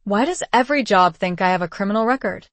Why does every job think I have a criminal record?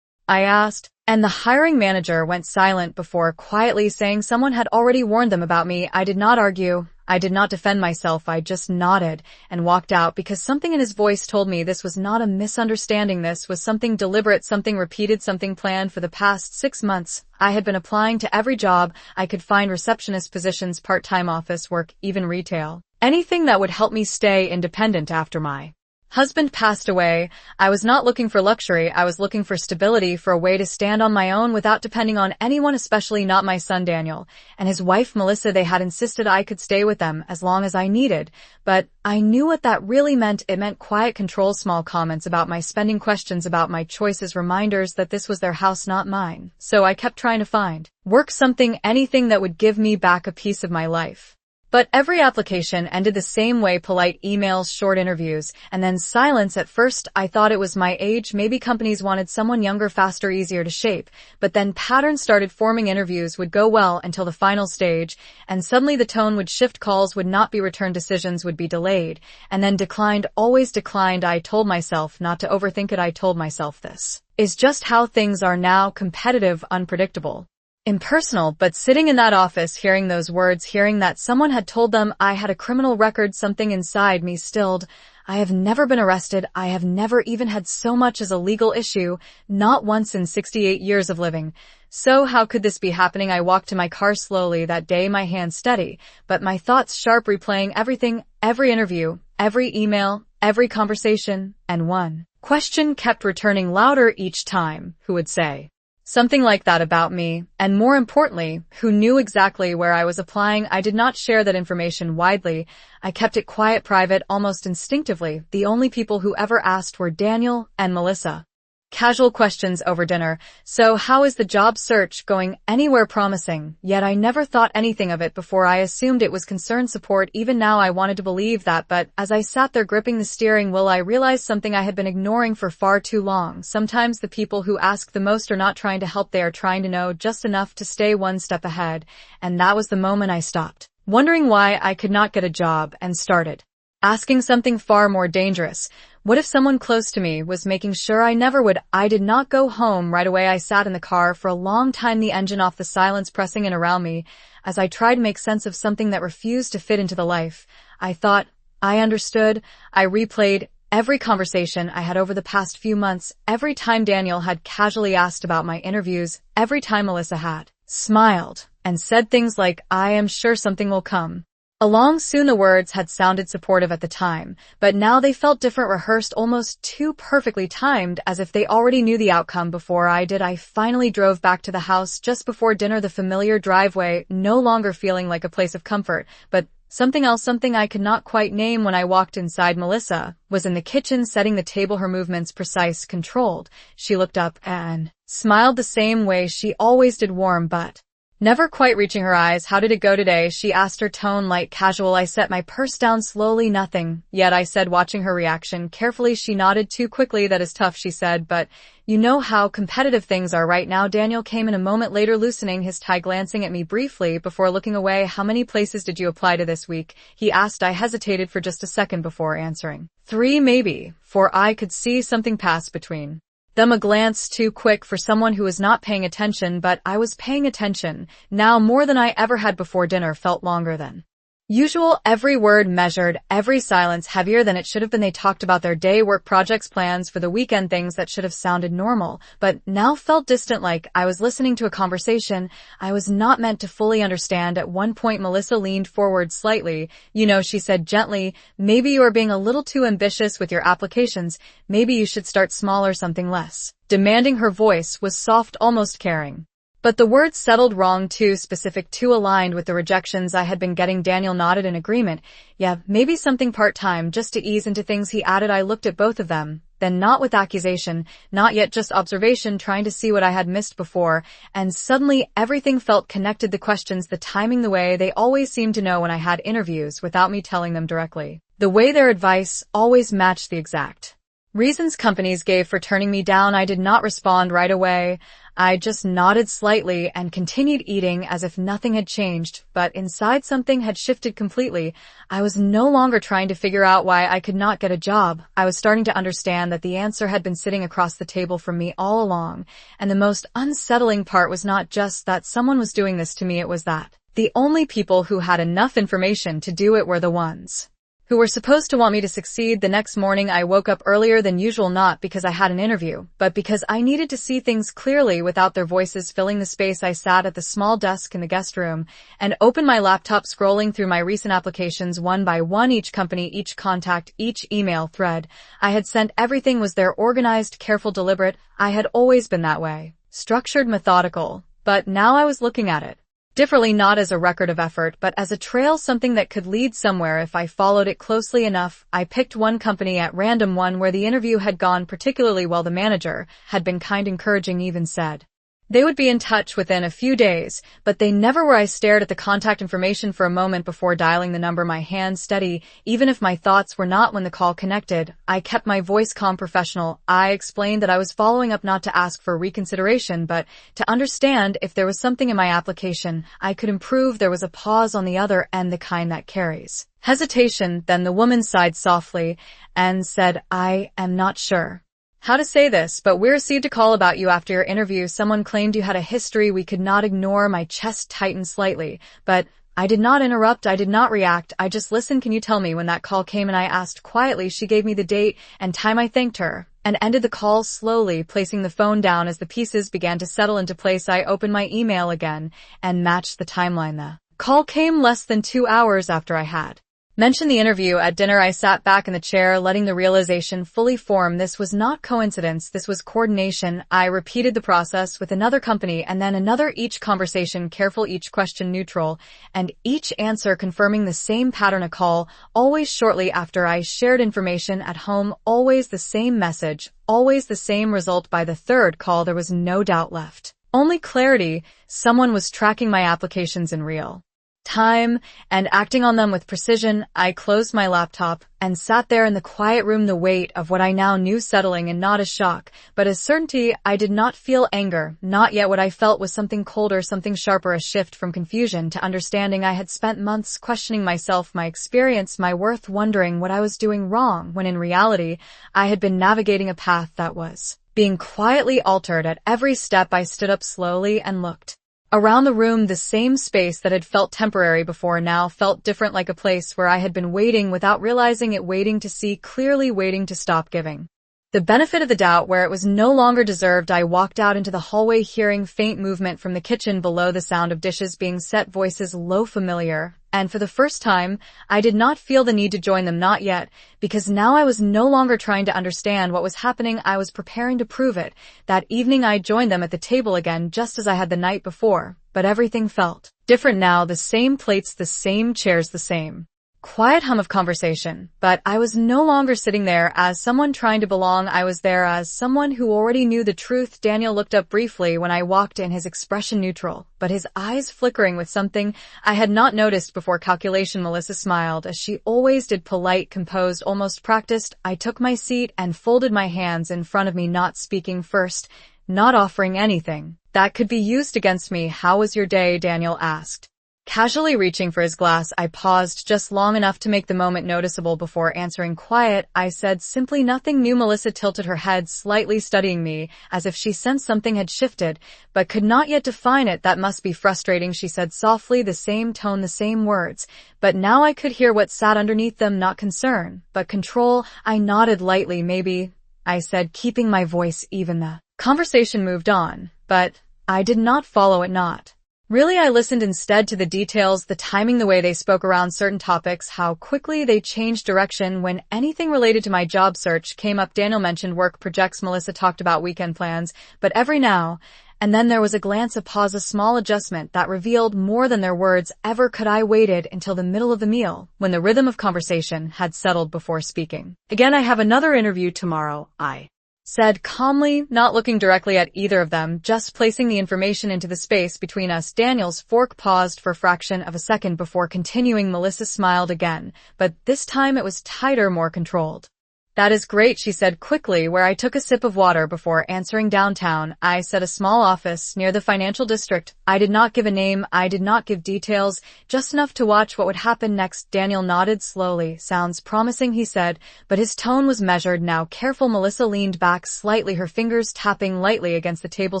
I asked, and the hiring manager went silent before quietly saying someone had already warned them about me. I did not argue. I did not defend myself. I just nodded and walked out because something in his voice told me this was not a misunderstanding. This was something deliberate, something repeated, something planned. For the past 6 months, I had been applying to every job I could find: receptionist positions, part-time office work, even retail. Anything that would help me stay independent after my husband passed away. I was not looking for luxury. I was looking for stability, for a way to stand on my own without depending on anyone, especially not my son Daniel and his wife Melissa. They had insisted I could stay with them as long as I needed, but I knew what that really meant. It meant quiet control, small comments about my spending, questions about my choices, reminders that this was their house, not mine. So I kept trying to find work, something, anything that would give me back a piece of my life. But every application ended the same way: polite emails, short interviews, and then silence. At first, I thought it was my age. Maybe companies wanted someone younger, faster, easier to shape. But then patterns started forming. Interviews would go well until the final stage, and suddenly the tone would shift. Calls would not be returned, decisions would be delayed, and then declined, always declined. I told myself not to overthink it. I told myself this is just how things are now: competitive, unpredictable, impersonal. But sitting in that office, hearing those words, hearing that someone had told them I had a criminal record, something inside me stilled. I have never been arrested. I have never even had so much as a legal issue, not once in 68 years of living. So how could this be happening? I walked to my car slowly that day, my hands steady, but my thoughts sharp, replaying everything, every interview, every email, every conversation, and one question kept returning louder each time: who would say something like that about me? And more importantly, who knew exactly where I was applying? I did not share that information widely. I kept it quiet, private, almost instinctively. The only people who ever asked were Daniel and Melissa. Casual questions over dinner. So how is the job search going? Anywhere promising? Yet I never thought anything of it before. I assumed it was concerned support. Even now I wanted to believe that, but as I sat there gripping the steering wheel, I realized something I had been ignoring for far too long. Sometimes the people who ask the most are not trying to help. They are trying to know just enough to stay one step ahead. And that was the moment I stopped wondering why I could not get a job and started asking something far more dangerous. What if someone close to me was making sure I never would? I did not go home right away. I sat in the car for a long time, the engine off, the silence pressing in around me as I tried to make sense of something that refused to fit into the life I thought I understood. I replayed every conversation I had over the past few months, every time Daniel had casually asked about my interviews, every time Melissa had smiled and said things like, I am sure something will come along soon. The words had sounded supportive at the time, but now they felt different, rehearsed, almost too perfectly timed, as if they already knew the outcome before I did. I finally drove back to the house just before dinner, the familiar driveway no longer feeling like a place of comfort, but something else, something I could not quite name. When I walked inside, Melissa was in the kitchen setting the table, her movements precise, controlled. She looked up and smiled the same way she always did, warm but never quite reaching her eyes. How did it go today? She asked, her tone light, casual. I set my purse down slowly. Nothing yet, I said, watching her reaction carefully. She nodded. Too quickly. That is tough, she said, but you know how competitive things are right now. Daniel came in a moment later, loosening his tie, glancing at me briefly before looking away. How many places did you apply to this week? He asked. I hesitated for just a second before answering. 3, maybe 4. I could see something pass between them, a glance too quick for someone who was not paying attention, but I was paying attention now more than I ever had before. Dinner felt longer than usual, every word measured, every silence heavier than it should have been. They talked about their day, work, projects, plans for the weekend, things that should have sounded normal, but now felt distant, like I was listening to a conversation I was not meant to fully understand. At one point, Melissa leaned forward slightly. You know, she said gently, maybe you are being a little too ambitious with your applications. Maybe you should start smaller, something less demanding. Her voice was soft, almost caring. But the words settled wrong, too specific, too aligned with the rejections I had been getting. Daniel nodded in agreement. Yeah, maybe something part-time, just to ease into things, he added. I looked at both of them, then not with accusation, not yet, just observation, trying to see what I had missed before, and suddenly everything felt connected. The questions, the timing, the way they always seemed to know when I had interviews without me telling them directly. The way their advice always matched the exact reasons companies gave for turning me down. I did not respond right away. I just nodded slightly and continued eating as if nothing had changed, but inside something had shifted completely. I was no longer trying to figure out why I could not get a job. I was starting to understand that the answer had been sitting across the table from me all along, and the most unsettling part was not just that someone was doing this to me, it was that the only people who had enough information to do it were the ones who were supposed to want me to succeed. The next morning I woke up earlier than usual, not because I had an interview, but because I needed to see things clearly without their voices filling the space. I sat at the small desk in the guest room and opened my laptop, scrolling through my recent applications one by one. Each company, each contact, each email thread I had sent, everything was there, organized, careful, deliberate. I had always been that way, structured, methodical, but now I was looking at it differently, not as a record of effort, but as a trail, something that could lead somewhere if I followed it closely enough. I picked one company at random, one where the interview had gone particularly well. The manager had been kind, encouraging, even said they would be in touch within a few days, but they never were. I stared at the contact information for a moment before dialing the number, my hand steady, even if my thoughts were not. When the call connected, I kept my voice calm, professional. I explained that I was following up not to ask for reconsideration, but to understand if there was something in my application I could improve. There was a pause on the other end, the kind that carries hesitation. Then the woman sighed softly and said, "I am not sure how to say this, but we received a call about you after your interview. Someone claimed you had a history we could not ignore." My chest tightened slightly, but I did not interrupt. I did not react. I just listened. "Can you tell me when that call came?" and I asked quietly. She gave me the date and time. I thanked her and ended the call slowly, placing the phone down. As the pieces began to settle into place, I opened my email again and matched the timeline. The call came less than 2 hours after I had mentioned the interview at dinner. I sat back in the chair, letting the realization fully form. This was not coincidence. This was coordination. I repeated the process with another company and then another, each conversation careful, each question neutral, and each answer confirming the same pattern. A call, always shortly after I shared information at home, always the same message, always the same result. By the third call, there was no doubt left, only clarity. Someone was tracking my applications in real time and acting on them with precision. I closed my laptop and sat there in the quiet room, the weight of what I now knew settling, and not as shock, but as certainty. I did not feel anger, not yet. What I felt was something colder, something sharper, a shift from confusion to understanding. I had spent months questioning myself, my experience, my worth, wondering what I was doing wrong, when in reality, I had been navigating a path that was being quietly altered at every step. I stood up slowly and looked around the room. The same space that had felt temporary before now felt different, like a place where I had been waiting without realizing it, waiting to see clearly, waiting to stop giving the benefit of the doubt where it was no longer deserved. I walked out into the hallway, hearing faint movement from the kitchen below, the sound of dishes being set, voices low, familiar, and for the first time, I did not feel the need to join them, not yet, because now I was no longer trying to understand what was happening. I was preparing to prove it. That evening I joined them at the table again, just as I had the night before, but everything felt different now. The same plates, the same chairs, the same quiet hum of conversation, but I was no longer sitting there as someone trying to belong. I was there as someone who already knew the truth. Daniel looked up briefly when I walked in, his expression neutral, but his eyes flickering with something I had not noticed before. Calculation. Melissa smiled, as she always did, polite, composed, almost practiced. I took my seat and folded my hands in front of me, not speaking first, not offering anything that could be used against me. "How was your day?" Daniel asked, casually reaching for his glass. I paused just long enough to make the moment noticeable before answering. "Quiet," I said simply. "Nothing new." Melissa tilted her head slightly, studying me, as if she sensed something had shifted, but could not yet define it. "That must be frustrating," she said softly, the same tone, the same words, but now I could hear what sat underneath them, not concern, but control. I nodded lightly. "Maybe," I said, keeping my voice even. The conversation moved on, but I did not follow it, not really. I listened instead to the details, the timing, the way they spoke around certain topics, how quickly they changed direction when anything related to my job search came up. Daniel mentioned work projects, Melissa talked about weekend plans, but every now and then there was a glance, a pause, a small adjustment that revealed more than their words ever could. I waited until the middle of the meal, when the rhythm of conversation had settled, before speaking again. "I have another interview tomorrow," I said calmly, not looking directly at either of them, just placing the information into the space between us. Daniel's fork paused for a fraction of a second before continuing. Melissa smiled again, but this time it was tighter, more controlled. That is great, she said quickly, where I took a sip of water before answering. Downtown, I said, a small office near the financial district. I did not give a name, I did not give details, just enough to watch what would happen next. Daniel nodded slowly. Sounds promising, he said, but his tone was measured, now careful. Melissa leaned back slightly, her fingers tapping lightly against the table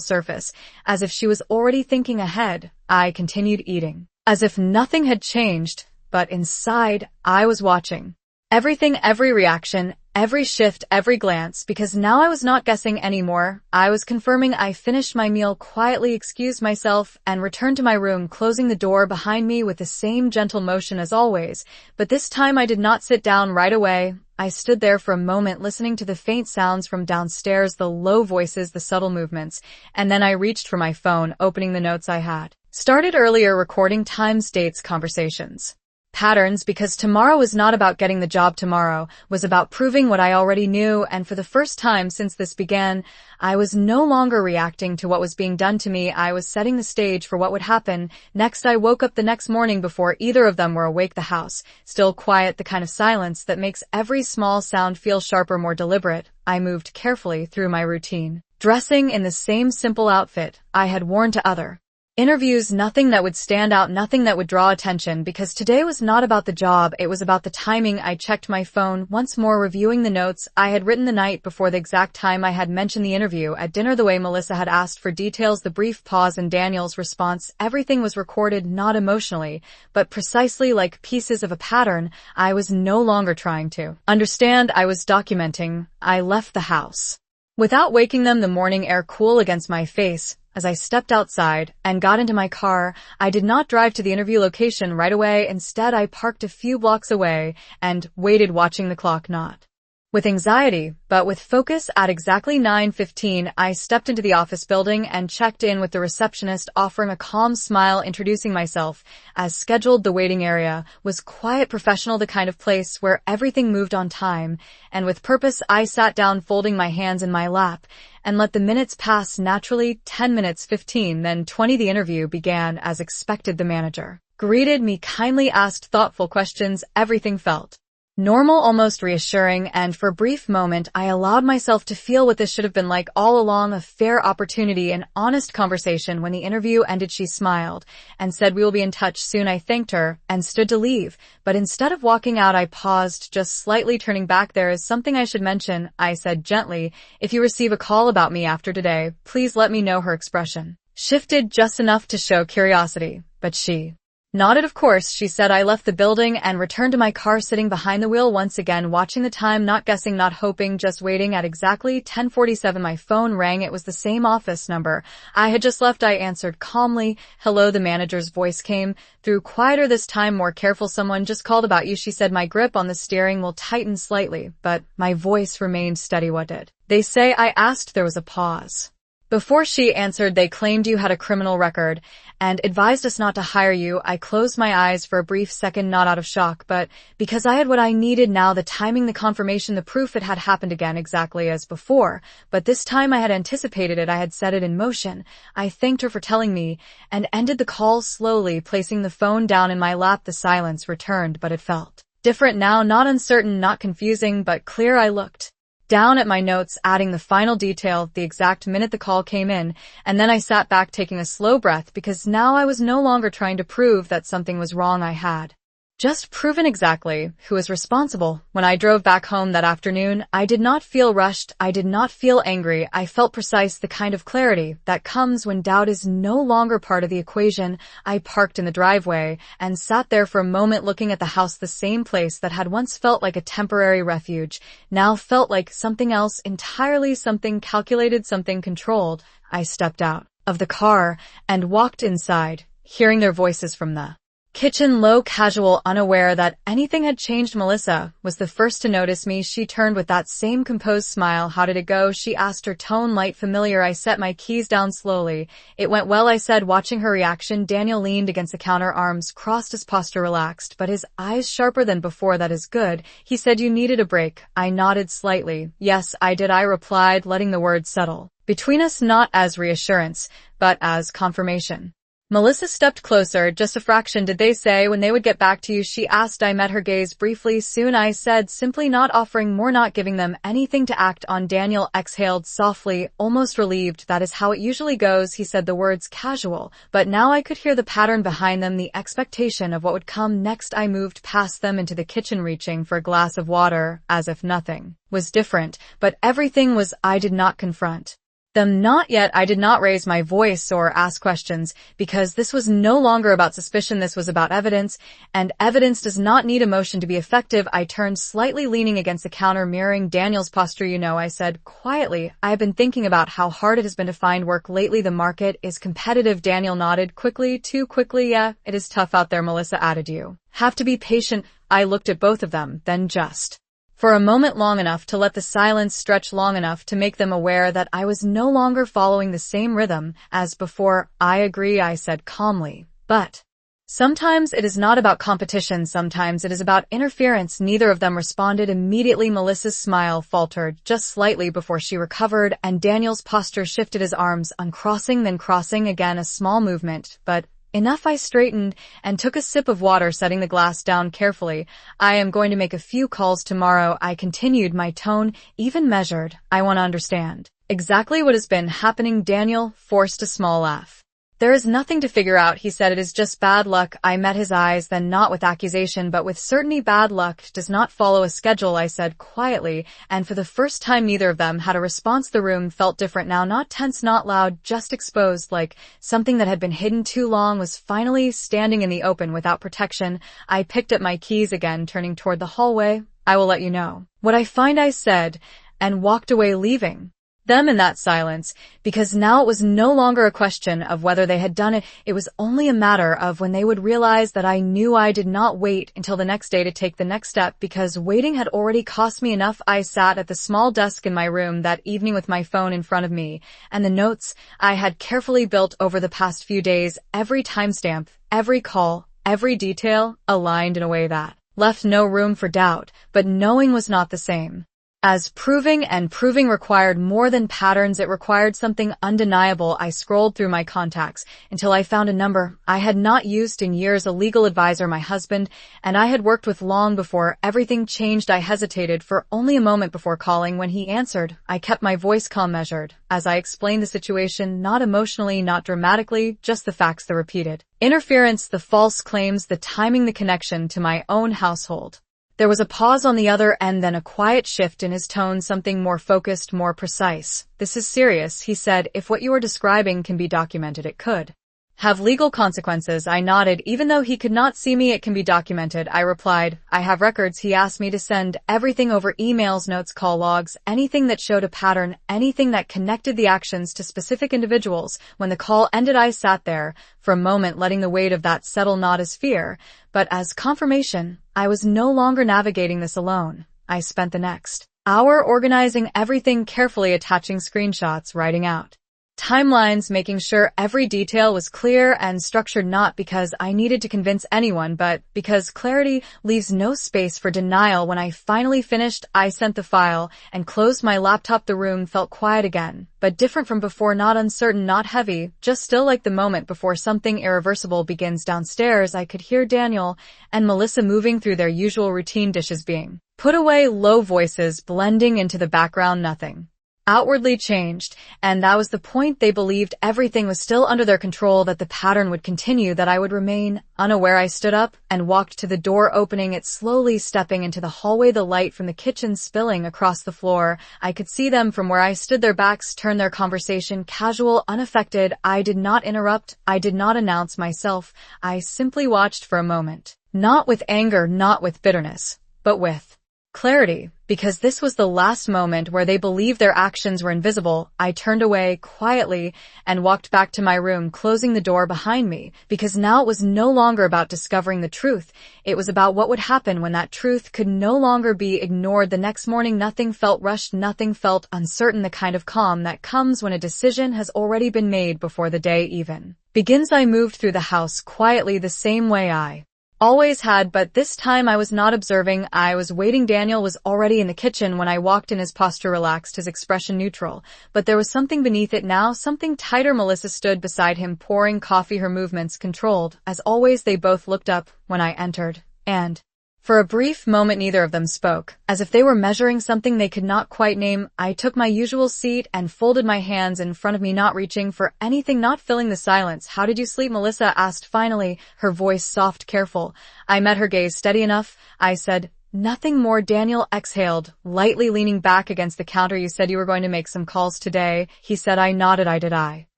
surface, as if she was already thinking ahead. I continued eating, as if nothing had changed, but inside, I was watching. Everything, every reaction, every shift, every glance, because now I was not guessing anymore. I was confirming. I finished my meal quietly, excused myself, and returned to my room, closing the door behind me with the same gentle motion as always. But this time I did not sit down right away. I stood there for a moment, listening to the faint sounds from downstairs, the low voices, the subtle movements, and then I reached for my phone, opening the notes I had started earlier, recording times, dates, conversations. Patterns, because tomorrow was not about getting the job. Tomorrow was about proving what I already knew, and for the first time since this began, I was no longer reacting to what was being done to me. I was setting the stage for what would happen next. I woke up the next morning before either of them were awake. The house, still quiet, the kind of silence that makes every small sound feel sharper, more deliberate. I moved carefully through my routine, dressing in the same simple outfit I had worn to other interviews. Nothing that would stand out, nothing that would draw attention, because today was not about the job, it was about the timing. I checked my phone once more, reviewing the notes I had written the night before, the exact time I had mentioned the interview at dinner, the way Melissa had asked for details, the brief pause and Daniel's response. Everything was recorded, not emotionally, but precisely like pieces of a pattern. I was no longer trying to understand, I was documenting. I left the house without waking them, the morning air cool against my face. As I stepped outside and got into my car, I did not drive to the interview location right away. Instead, I parked a few blocks away and waited, watching the clock, not with anxiety, but with focus. At exactly 9:15, I stepped into the office building and checked in with the receptionist, offering a calm smile, introducing myself as scheduled. The waiting area was quiet, professional, the kind of place where everything moved on time and with purpose. I sat down, folding my hands in my lap, and let the minutes pass naturally. 10 minutes, 15, then 20. The interview began as expected. The manager greeted me kindly, asked thoughtful questions. Everything felt normal, almost reassuring, and for a brief moment I allowed myself to feel what this should have been like all along, a fair opportunity, an honest conversation. When the interview ended, she smiled and said, "We will be in touch soon." I thanked her and stood to leave, but instead of walking out, I paused, just slightly turning back. "There is something I should mention," I said gently. "If you receive a call about me after today, please let me know." Her expression shifted just enough to show curiosity, but she nodded. "Of course," she said. I left the building and returned to my car, sitting behind the wheel once again, watching the time, not guessing, not hoping, just waiting. At exactly 10:47, my phone rang. It was the same office number I had just left. I answered calmly. "Hello." The manager's voice came through, quieter this time, more careful. "Someone just called about you," she said. My grip on the steering wheel tightened slightly, but my voice remained steady. "What did they say?" I asked. There was a pause before she answered. "They claimed you had a criminal record and advised us not to hire you." I closed my eyes for a brief second, not out of shock, but because I had what I needed now, the timing, the confirmation, the proof. It had happened again, exactly as before, but this time I had anticipated it. I had set it in motion. I thanked her for telling me and ended the call slowly, placing the phone down in my lap. The silence returned, but it felt different now, not uncertain, not confusing, but clear. I looked down at my notes, adding the final detail, the exact minute the call came in, and then I sat back, taking a slow breath, because now I was no longer trying to prove that something was wrong. I had just proven exactly who was responsible. When I drove back home that afternoon, I did not feel rushed. I did not feel angry. I felt precise, the kind of clarity that comes when doubt is no longer part of the equation. I parked in the driveway and sat there for a moment, looking at the house. The same place that had once felt like a temporary refuge now felt like something else entirely, something calculated, something controlled. I stepped out of the car and walked inside, hearing their voices from the kitchen, low, casual, unaware that anything had changed. Melissa was the first to notice me. She turned with that same composed smile. "How did it go?" she asked, her tone light, familiar. I set my keys down slowly. "It went well," I said, watching her reaction. Daniel leaned against the counter, arms crossed, his posture relaxed, but his eyes sharper than before. "That is good." He said, "You needed a break." I nodded slightly. "Yes, I did," I replied, letting the words settle between us, not as reassurance, but as confirmation. Melissa stepped closer. Just a fraction. Did they say when they would get back to you? She asked. I met her gaze briefly. Soon, I said, simply, not offering more, not giving them anything to act on. Daniel exhaled softly, almost relieved. That is how it usually goes. He said the words casual, but now I could hear the pattern behind them, the expectation of what would come next. I moved past them into the kitchen, reaching for a glass of water, as if nothing was different, but everything was. I did not confront them, not yet. I did not raise my voice or ask questions, because this was no longer about suspicion. This was about evidence, and evidence does not need emotion to be effective. I turned slightly, leaning against the counter, mirroring Daniel's posture. You know, I said quietly, I have been thinking about how hard it has been to find work lately. The market is competitive. Daniel nodded quickly, too quickly. Yeah, it is tough out there, Melissa added. You have to be patient. I looked at both of them, then just for a moment, long enough to let the silence stretch, long enough to make them aware that I was no longer following the same rhythm as before. I agree, I said calmly, but sometimes it is not about competition, sometimes it is about interference. Neither of them responded immediately. Melissa's smile faltered just slightly before she recovered, and Daniel's posture shifted, his arms uncrossing then crossing again, a small movement, but enough. I straightened and took a sip of water, setting the glass down carefully. I am going to make a few calls tomorrow, I continued, my tone even measured. I want to understand exactly what has been happening. Daniel forced a small laugh. There is nothing to figure out, he said. It is just bad luck. I met his eyes, then not with accusation, but with certainty. Bad luck does not follow a schedule, I said quietly, and for the first time neither of them had a response. The room felt different now, not tense, not loud, just exposed, like something that had been hidden too long was finally standing in the open without protection. I picked up my keys again, turning toward the hallway. I will let you know what I find, I said, and walked away, leaving them in that silence, because now it was no longer a question of whether they had done it. It was only a matter of when they would realize that I knew. I did not wait until the next day to take the next step, because waiting had already cost me enough. I sat at the small desk in my room that evening with my phone in front of me, and the notes I had carefully built over the past few days, every timestamp, every call, every detail, aligned in a way that left no room for doubt. But knowing was not the same as proving, and proving required more than patterns. It required something undeniable. I scrolled through my contacts until I found a number I had not used in years, a legal advisor my husband and I had worked with long before everything changed. I hesitated for only a moment before calling. When he answered, I kept my voice calm, measured, as I explained the situation, not emotionally, not dramatically, just the facts, the repeated interference, the false claims, the timing, the connection to my own household. There was a pause on the other end, then a quiet shift in his tone, something more focused, more precise. This is serious, he said. If what you are describing can be documented, it could have legal consequences. I nodded. Even though he could not see me, it can be documented, I replied. I have records. He asked me to send everything over: emails, notes, call logs, anything that showed a pattern, anything that connected the actions to specific individuals. When the call ended, I sat there for a moment, letting the weight of that settle, not as fear, but as confirmation. I was no longer navigating this alone. I spent the next hour organizing everything carefully, attaching screenshots, writing out timelines, making sure every detail was clear and structured, not because I needed to convince anyone, but because clarity leaves no space for denial. When I finally finished, I sent the file and closed my laptop. The room felt quiet again, but different from before, not uncertain, not heavy, just still, like the moment before something irreversible begins. Downstairs, I could hear Daniel and Melissa moving through their usual routine, dishes being put away, low voices blending into the background. Nothing outwardly changed, and that was the point. They believed everything was still under their control, that the pattern would continue, that I would remain unaware. I stood up and walked to the door, opening it slowly, stepping into the hallway, the light from the kitchen spilling across the floor. I could see them from where I stood, their backs turned, their conversation casual, unaffected. I did not interrupt. I did not announce myself. I simply watched for a moment, not with anger, not with bitterness, but with clarity, because this was the last moment where they believed their actions were invisible. I turned away quietly and walked back to my room, closing the door behind me, because now it was no longer about discovering the truth. It was about what would happen when that truth could no longer be ignored. The next morning, nothing felt rushed, nothing felt uncertain, the kind of calm that comes when a decision has already been made before the day even begins. I moved through the house quietly, the same way I Always had, but this time I was not observing, I was waiting. Daniel was already in the kitchen when I walked in, his posture relaxed, his expression neutral. But there was something beneath it now, something tighter. Melissa stood beside him, pouring coffee, her movements controlled. As always, they both looked up when I entered, and for a brief moment neither of them spoke, as if they were measuring something they could not quite name. I took my usual seat and folded my hands in front of me, not reaching for anything, not filling the silence. "How did you sleep?" Melissa asked finally, her voice soft, careful. I met her gaze. "Steady enough," I said. "Nothing more." Daniel exhaled, lightly leaning back against the counter. "You said you were going to make some calls today," he said. I nodded. "I did." I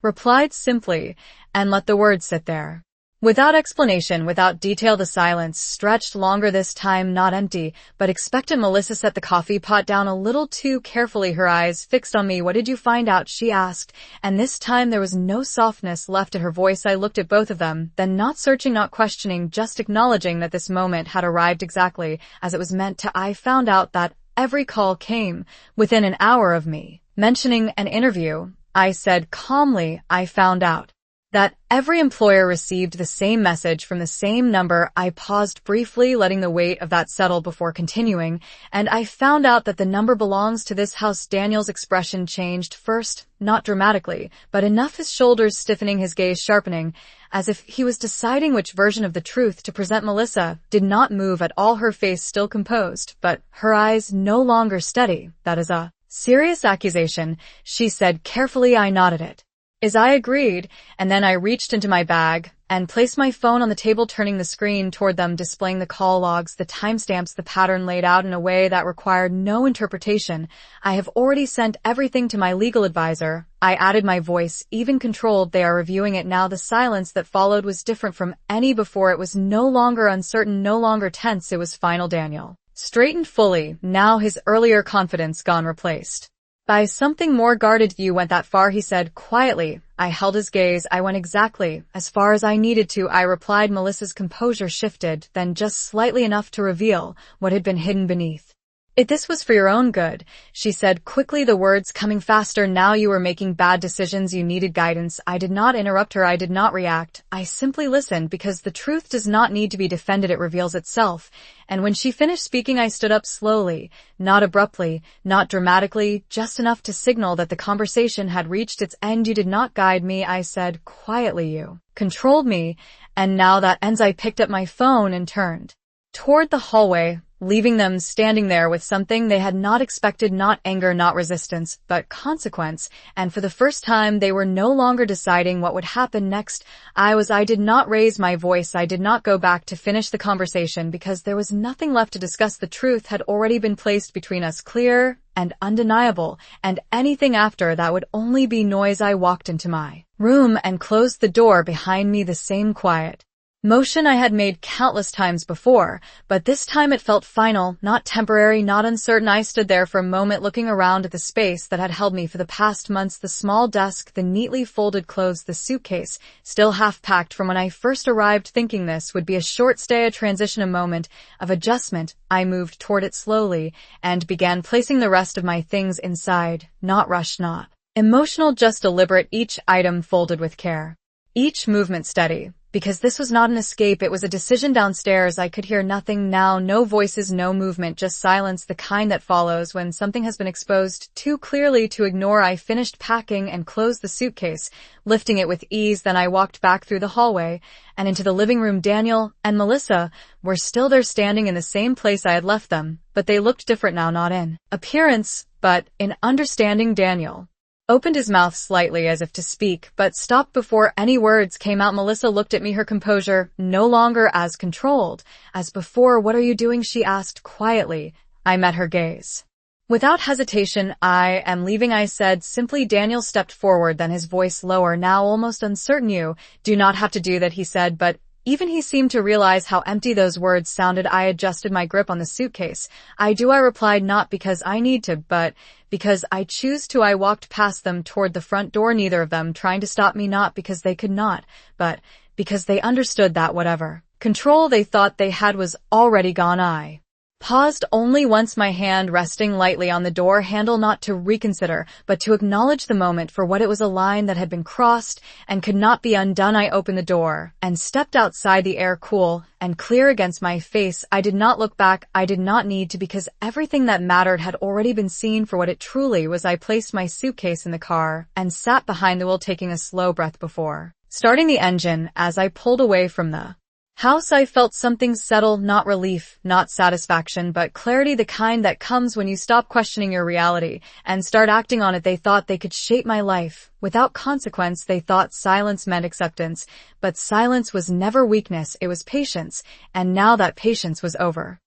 replied simply, and let the words sit there. Without explanation, without detail. The silence stretched longer this time, not empty, but expectant. Melissa set the coffee pot down a little too carefully, her eyes fixed on me. "What did you find out?" she asked, and this time there was no softness left in her voice. I looked at both of them, then not searching, not questioning, just acknowledging that this moment had arrived exactly as it was meant to. "I found out that every call came within an hour of me mentioning an interview," I said calmly. "I found out that every employer received the same message from the same number." I paused briefly, letting the weight of that settle before continuing. "And I found out that the number belongs to this house." Daniel's expression changed, first, not dramatically, but enough, his shoulders stiffening, his gaze sharpening, as if he was deciding which version of the truth to present. Melissa did not move at all, her face still composed, but her eyes no longer steady. "That is a serious accusation," she said carefully. I nodded it as I agreed, and then I reached into my bag and placed my phone on the table, turning the screen toward them, displaying the call logs, the timestamps, the pattern laid out in a way that required no interpretation. "I have already sent everything to my legal advisor," I added, my voice even controlled. "They are reviewing it now." The silence that followed was different from any before. It was no longer uncertain, no longer tense. It was final. Daniel straightened fully, now his earlier confidence gone, replaced by something more guarded. "You went that far," he said quietly. I held his gaze. "I went exactly as far as I needed to," I replied. Melissa's composure shifted, then just slightly enough to reveal what had been hidden beneath. This was for your own good," she said quickly, the words coming faster. "Now you were making bad decisions. You needed guidance." I did not interrupt her. I did not react. I simply listened, because the truth does not need to be defended. It reveals itself. And when she finished speaking, I stood up slowly, not abruptly, not dramatically, just enough to signal that the conversation had reached its end. "You did not guide me," I said quietly. "You controlled me. And now that ends." I picked up my phone and turned toward the hallway, leaving them standing there with something they had not expected, not anger, not resistance, but consequence. And for the first time, they were no longer deciding what would happen next. I did not raise my voice. I did not go back to finish the conversation, because there was nothing left to discuss. The truth had already been placed between us, clear and undeniable, and anything after that would only be noise. I walked into my room and closed the door behind me, the same quiet motion I had made countless times before, but this time it felt final, not temporary, not uncertain. I stood there for a moment, looking around at the space that had held me for the past months, the small desk, the neatly folded clothes, the suitcase, still half-packed from when I first arrived, thinking this would be a short stay, a transition, a moment of adjustment. I moved toward it slowly and began placing the rest of my things inside, not rushed, not emotional, just deliberate, each item folded with care, each movement steady. Because this was not an escape, it was a decision. Downstairs, I could hear nothing now, no voices, no movement, just silence, the kind that follows when something has been exposed too clearly to ignore. I finished packing and closed the suitcase, lifting it with ease. Then I walked back through the hallway and into the living room. Daniel and Melissa were still there, standing in the same place I had left them, but they looked different now, not in appearance, but in understanding. Daniel opened his mouth slightly as if to speak, but stopped before any words came out. Melissa looked at me, her composure no longer as controlled as before. "What are you doing?" she asked quietly. I met her gaze without hesitation. "I am leaving," I said simply. Daniel stepped forward, then his voice lower, now almost uncertain. "You do not have to do that," he said, but even he seemed to realize how empty those words sounded. I adjusted my grip on the suitcase. "I do," I replied, "not because I need to, but because I choose to." I walked past them toward the front door, neither of them trying to stop me, not because they could not, but because they understood that whatever control they thought they had was already gone. I Paused only once, my hand resting lightly on the door handle, not to reconsider, but to acknowledge the moment for what it was, a line that had been crossed and could not be undone. I opened the door and stepped outside, the air cool and clear against my face. I did not look back. I did not need to, because everything that mattered had already been seen for what it truly was. I placed my suitcase in the car and sat behind the wheel, taking a slow breath before starting the engine. As I pulled away from the house, I felt something settle, not relief, not satisfaction, but clarity, the kind that comes when you stop questioning your reality and start acting on it. They thought they could shape my life without consequence. They thought silence meant acceptance, but silence was never weakness, it was patience, and now that patience was over.